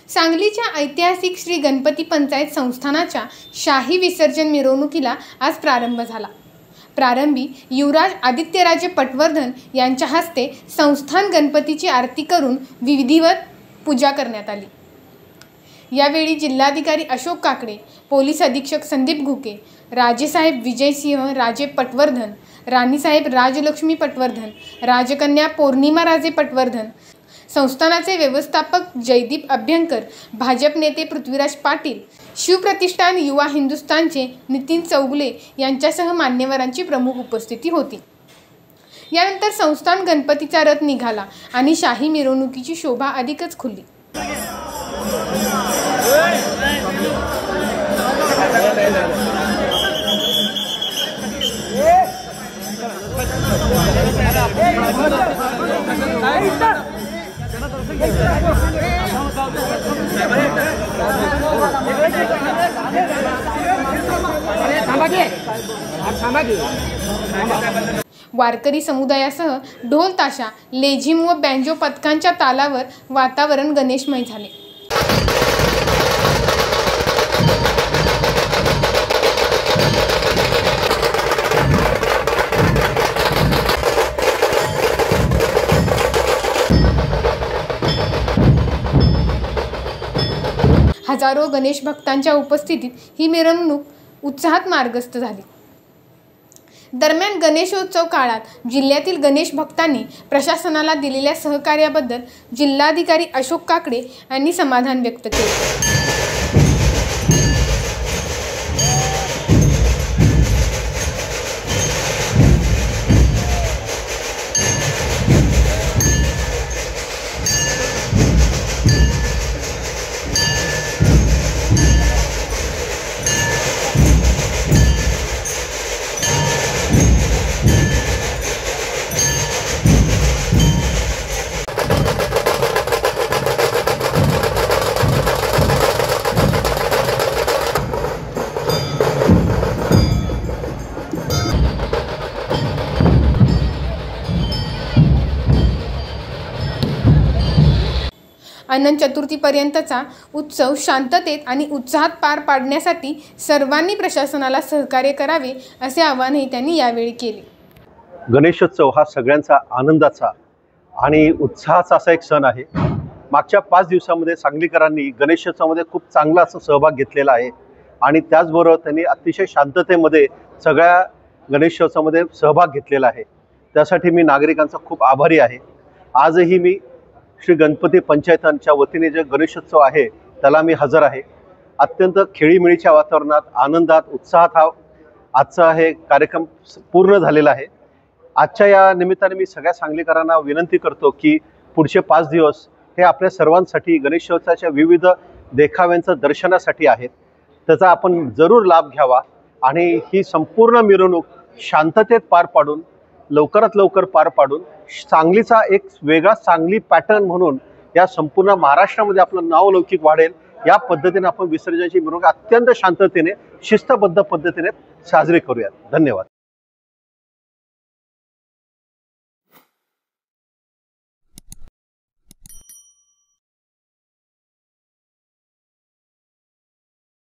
सांगलीच्या ऐतिहासिक श्री गणपती पंचायत संस्थानाच्या शाही विसर्जन मिरवणुकीला आज प्रारंभ झाला। प्रारंभी युवराज आदित्यराजे पटवर्धन यांच्या हस्ते संस्थान गणपतीची आरती करून विधिवत पूजा करण्यात आली। यावेळी जिल्हाधिकारी अशोक काकडे, पोलीस अधीक्षक संदीप घुके, राजेसाहेब विजयसिंह राजे पटवर्धन, राणीसाहेब राजलक्ष्मी पटवर्धन, राजकन्या पौर्णिमा राजे पटवर्धन, संस्थानाचे व्यवस्थापक जयदीप अभ्यंकर, भाजप नेते पृथ्वीराज पाटील, शिवप्रतिष्ठान युवा हिंदुस्थानचे नितीन चौगुले यांच्यासह मान्यवरांची प्रमुख उपस्थिती होती। यानंतर संस्थान गणपतीचा रथ निघाला आणि शाही मिरवणुकीची शोभा अधिकच खुलली। वारकरी समुदायासह ढोल ताशा, लेझिम व बँजो पथकांच्या तालावर वातावरण गणेशमय झाले। हजारो गणेश भक्तांच्या उपस्थितीत ही मिरवणूक उत्साहात मार्गस्थ झाली। दरम्यान गणेशोत्सव काळात जिल्ह्यातील गणेश भक्तांनी प्रशासनाला दिलेल्या सहकार्याबद्दल जिल्हाधिकारी अशोक काकडे यांनी समाधान व्यक्त केले। अनंत चतुर्थीपर्यंतचा उत्सव शांततेत आणि उत्साहात पार पाडण्यासाठी सर्वांनी प्रशासनाला सहकार्य करावे असे आवाहनही त्यांनी यावेळी केले। गणेशोत्सव हा सगळ्यांचा आनंदाचा आणि उत्साहाचा असा एक सण आहे। मागच्या 5 दिवसांमध्ये सांगलीकरांनी गणेशोत्सवामध्ये खूप चांगला असा सहभाग घेतलेला आहे आणि त्याचबरोबर त्यांनी अतिशय शांततेमध्ये सगळ्या गणेशोत्सवामध्ये सहभाग घेतलेला आहे। त्यासाठी मी नागरिकांचा खूप आभारी आहे। आजही मी श्री गणपती पंचायतांच्या वतीने जे गणेशोत्सव आहे त्याला मी हजर आहे। अत्यंत खेळीमेळीच्या वातावरणात, आनंदात, उत्साहात हा आजचा हे कार्यक्रम पूर्ण झालेला आहे। आजच्या या निमित्ताने मी सगळ्या सांगलीकरांना विनंती करतो की पुढचे 5 दिवस हे आपल्या सर्वांसाठी गणेशोत्सवाच्या विविध देखाव्यांचं दर्शनासाठी आहेत। त्याचा आपण जरूर लाभ घ्यावा आणि ही संपूर्ण मिरवणूक शांततेत पार पाडून लवकरात लवकर पार पाडून सांगलीचा एक वेगळा सांगली पॅटर्न म्हणून या संपूर्ण महाराष्ट्रामध्ये आपलं नावलौकिक वाढेल या पद्धतीने आपण विसर्जनाची मिरवणूक अत्यंत शांततेने शिस्तबद्ध पद्धतीने साजरी करूयात। धन्यवाद।